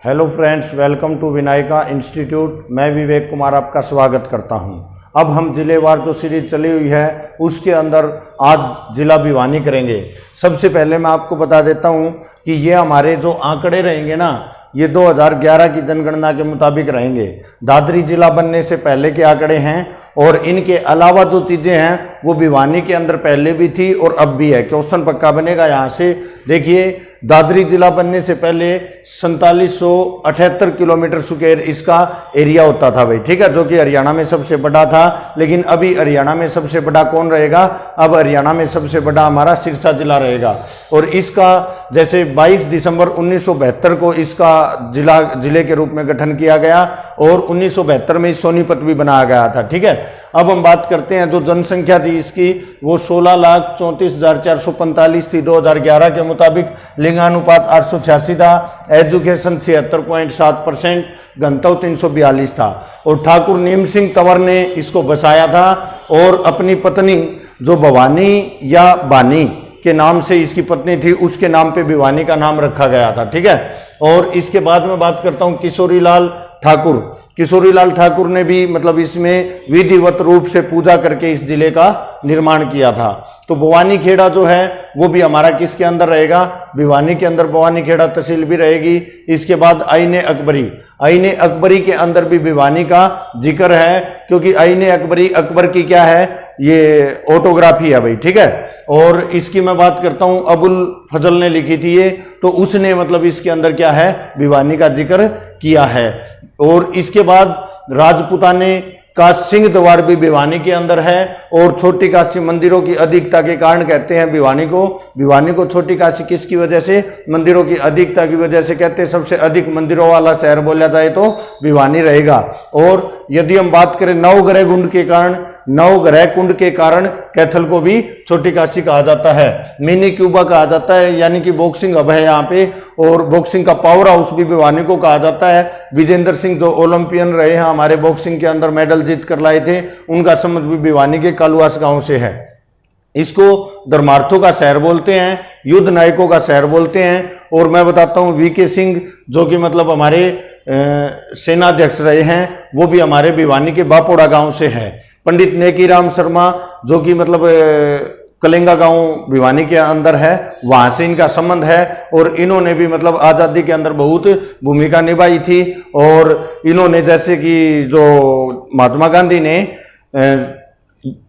Hello friends, welcome to Vinayaka institute. मैं विवेक कुमार आपका स्वागत करता हूं। अब हम जिलेवार जो सीरीज चली हुई है उसके अंदर आज जिला भिवानी करेंगे। सबसे पहले मैं आपको बता देता हूं कि ये हमारे जो आंकड़े रहेंगे ना, ये 2011 की जनगणना के मुताबिक रहेंगे। दादरी जिला बनने से पहले के आंकड़े हैं और इनके अलावा जो चीज़ें हैं वो भिवानी के अंदर पहले भी थी और अब भी है। क्वेश्चन पक्का बनेगा यहाँ से। देखिए, दादरी जिला बनने से पहले 4778 किलोमीटर स्क्वायर इसका एरिया होता था भाई, ठीक है, जो कि हरियाणा में सबसे बड़ा था। लेकिन अभी हरियाणा में सबसे बड़ा कौन रहेगा? अब हरियाणा में सबसे बड़ा हमारा सिरसा जिला रहेगा। और इसका जैसे 22 दिसंबर 1972 को इसका जिले के रूप में गठन किया गया और 1972 में सोनीपत भी बनाया गया था, ठीक है। अब हम बात करते हैं जो जनसंख्या थी इसकी, वो 16,34,445 थी 2011 के मुताबिक। लिंगानुपात 886 था। एजुकेशन 76.7%, घनत्व 342 था। और ठाकुर नीम सिंह तंवर ने इसको बसाया था और अपनी पत्नी जो भवानी या बानी के नाम से इसकी पत्नी थी, उसके नाम पे भिवानी का नाम रखा गया था, ठीक है। और इसके बाद में बात करता हूँ किशोरीलाल ठाकुर। किशोरीलाल ठाकुर ने भी मतलब इसमें विधिवत रूप से पूजा करके इस जिले का निर्माण किया था। तो भवानी खेड़ा जो है वो भी हमारा किसके अंदर रहेगा? भिवानी के अंदर भवानी खेड़ा तहसील भी रहेगी। इसके बाद आईने अकबरी, आईने अकबरी के अंदर भी भिवानी का जिक्र है, क्योंकि आईने अकबरी अकबर की क्या है, ये ऑटोग्राफी है भाई, ठीक है। और इसकी मैं बात करता हूँ, अबुल फजल ने लिखी थी ये, तो उसने मतलब इसके अंदर क्या है, भिवानी का जिक्र किया है। और इसके बाद राजपूताने का सिंह द्वार भी भिवानी के अंदर है। और छोटी काशी मंदिरों की अधिकता के कारण कहते हैं भिवानी को छोटी काशी किसकी वजह से? मंदिरों की अधिकता की वजह से कहते हैं। सबसे अधिक मंदिरों वाला शहर बोला जाए तो भिवानी रहेगा। और यदि हम बात करें नवग्रह कुंड के कारण कैथल को भी छोटी काशी कहा जाता है। मिनी क्यूबा कहा जाता है, यानी कि बॉक्सिंग हब है यहाँ पे। और बॉक्सिंग का पावर हाउस भी भिवानी को कहा जाता है। विजेंद्र सिंह जो ओलंपियन रहे हैं हमारे बॉक्सिंग के अंदर, मेडल जीत कर लाए थे, उनका संबंध भी भिवानी के कालुआस गांव से है। इसको धर्मार्थों का शहर बोलते हैं, युद्ध नायकों का शहर बोलते हैं। और मैं बताता हूँ वीके सिंह जो कि मतलब हमारे सेनाध्यक्ष रहे हैं, वो भी हमारे भिवानी के बापोड़ा गांव से है। पंडित नेकीराम शर्मा जो कि मतलब कलिंगा गांव भिवानी के अंदर है, वहां से इनका संबंध है। और इन्होंने भी मतलब आज़ादी के अंदर बहुत भूमिका निभाई थी। और इन्होंने जैसे कि जो महात्मा गांधी ने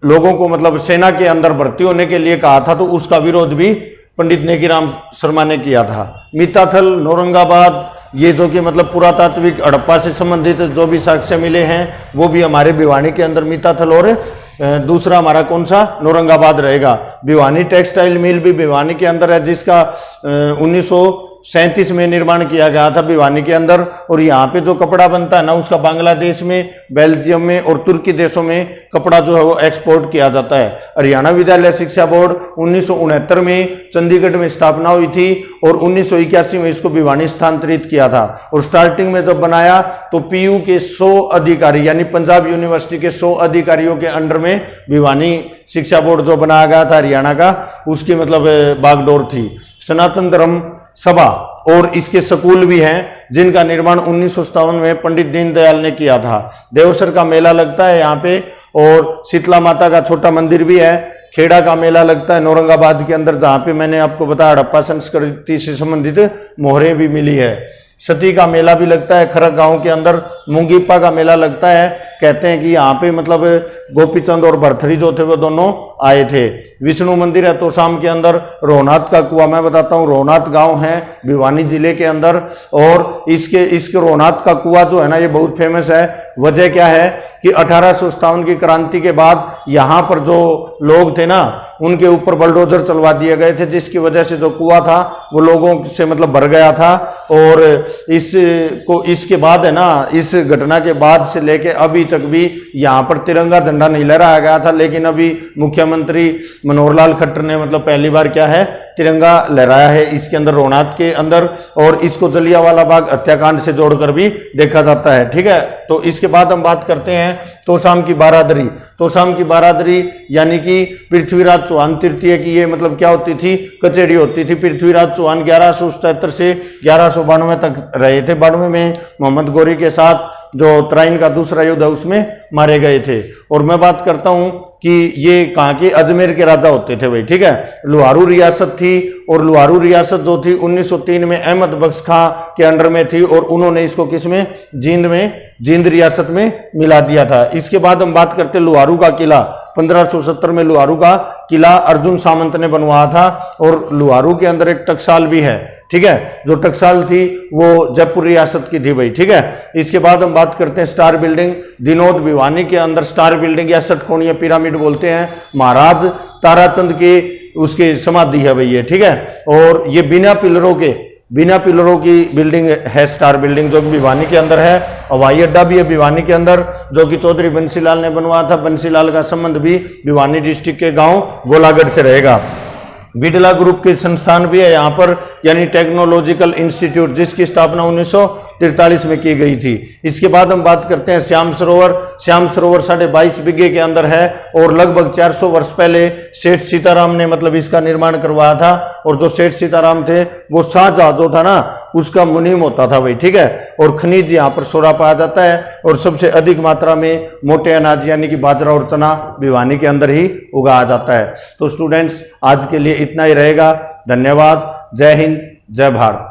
लोगों को मतलब सेना के अंदर भर्ती होने के लिए कहा था, तो उसका विरोध भी पंडित नेकीराम शर्मा ने किया था। मिताथल, नौरंगाबाद, ये जो कि मतलब पुरातात्विक हड़प्पा से संबंधित जो भी साक्ष्य मिले हैं वो भी हमारे भिवानी के अंदर मिताथल, और दूसरा हमारा कौन सा? नौरंगाबाद रहेगा। भिवानी टेक्सटाइल मिल भी भिवानी के अंदर है, जिसका 1937 में निर्माण किया गया था भिवानी के अंदर। और यहाँ पे जो कपड़ा बनता है ना, उसका बांग्लादेश में, बेल्जियम में और तुर्की देशों में कपड़ा जो है वो एक्सपोर्ट किया जाता है। हरियाणा विद्यालय शिक्षा बोर्ड 1969 में चंडीगढ़ में स्थापना हुई थी और 1981 में इसको भिवानी स्थानांतरित किया था। और स्टार्टिंग में जब बनाया तो पीयू के 100 अधिकारी, यानी पंजाब यूनिवर्सिटी के 100 अधिकारियों के अंडर में भिवानी शिक्षा बोर्ड जो बनाया गया था हरियाणा का, उसकी मतलब बागडोर थी। सनातन धर्म सभा और इसके स्कूल भी हैं, जिनका निर्माण 1957 में पंडित दीनदयाल ने किया था। देवसर का मेला लगता है यहाँ पे, और शीतला माता का छोटा मंदिर भी है। खेड़ा का मेला लगता है नौरंगाबाद के अंदर, जहाँ पे मैंने आपको बताया हड़प्पा संस्कृति से संबंधित मोहरें भी मिली है। सती का मेला भी लगता है खरक गांव के अंदर। मुंगीपा का मेला लगता है। कहते हैं कि यहाँ पे मतलब गोपीचंद और भरथरी जो थे वो दोनों आए थे। विष्णु मंदिर है तोशाम के अंदर। रोहनाथ का कुआं मैं बताता हूँ, रोहनाथ गांव है भिवानी जिले के अंदर। और इसके रोहनाथ का कुआं जो है ना, ये बहुत फेमस है। वजह क्या है कि 1857 की क्रांति के बाद यहाँ पर जो लोग थे ना, उनके ऊपर बलडोजर चलवा दिए गए थे, जिसकी वजह से जो कुआं था वो लोगों से मतलब भर गया था। और इसके बाद है ना, इस घटना के बाद से लेके अभी तक भी यहाँ पर तिरंगा झंडा नहीं लहराया गया था। लेकिन अभी मुख्यमंत्री मनोहर लाल खट्टर ने मतलब पहली बार क्या है, तिरंगा लहराया है इसके अंदर रोहनाथ के अंदर, और इसको जलियांवाला बाग हत्याकांड से जोड़कर भी देखा जाता है। ठीक है, तो इसके बाद हम बात करते हैं तोशाम की बारादरी। तोशाम की बारादरी यानी कि पृथ्वीराज चौहान तृतीय की ये मतलब क्या होती थी, कचेड़ी होती थी। पृथ्वीराज चौहान 1177 से 1192 तक रहे थे। 92 में मोहम्मद गौरी के साथ जो तराइन का दूसरा युद्ध है उसमें मारे गए थे। और मैं बात करता हूं कि ये कहाँ के, अजमेर के राजा होते थे भाई। ठीक है, लुहारू रियासत थी, और लुहारू रियासत जो थी 1903 में अहमद बख्श खां के अंडर में थी, और उन्होंने इसको किसमें, जींद रियासत में मिला दिया था। इसके बाद हम बात करते हैं लुहारू का किला। 1570 में लुहारू का किला अर्जुन सामंत ने बनवाया था, और लुहारू के अंदर एक टकसाल भी है। ठीक है, जो टकसाल थी वो जयपुर रियासत की थी भाई। ठीक है, इसके बाद हम बात करते हैं स्टार बिल्डिंग। दिनोद भिवानी के अंदर स्टार बिल्डिंग या षटकोणीय पिरामिड बोलते हैं, महाराज ताराचंद के उसके समाधि है भाई ये। ठीक है, और ये बिना पिलरों की बिल्डिंग है, स्टार बिल्डिंग, जो कि भिवानी के अंदर है। हवाई अड्डा भी है भिवानी के अंदर, जो कि चौधरी बंसीलाल ने बनवाया था। बंसीलाल का संबंध भी भिवानी डिस्ट्रिक्ट के गांव गोलागढ़ से रहेगा। बिड़ला ग्रुप के संस्थान भी है यहाँ पर, यानी टेक्नोलॉजिकल इंस्टीट्यूट, जिसकी स्थापना 1943 में की गई थी। इसके बाद हम बात करते हैं श्याम सरोवर। श्याम सरोवर 22.5 बीघे के अंदर है, और लगभग 400 वर्ष पहले सेठ सीताराम ने मतलब इसका निर्माण करवाया था। और जो सेठ सीताराम थे वो शाहजहां जो था ना उसका मुनीम होता था भाई। ठीक है, और खनिज यहाँ पर सोरा पाया जाता है, और सबसे अधिक मात्रा में मोटे अनाज यानी कि बाजरा और चना भिवानी के अंदर ही उगाया जाता है। तो स्टूडेंट्स आज के लिए इतना ही रहेगा। धन्यवाद। जय हिंद, जय भारत।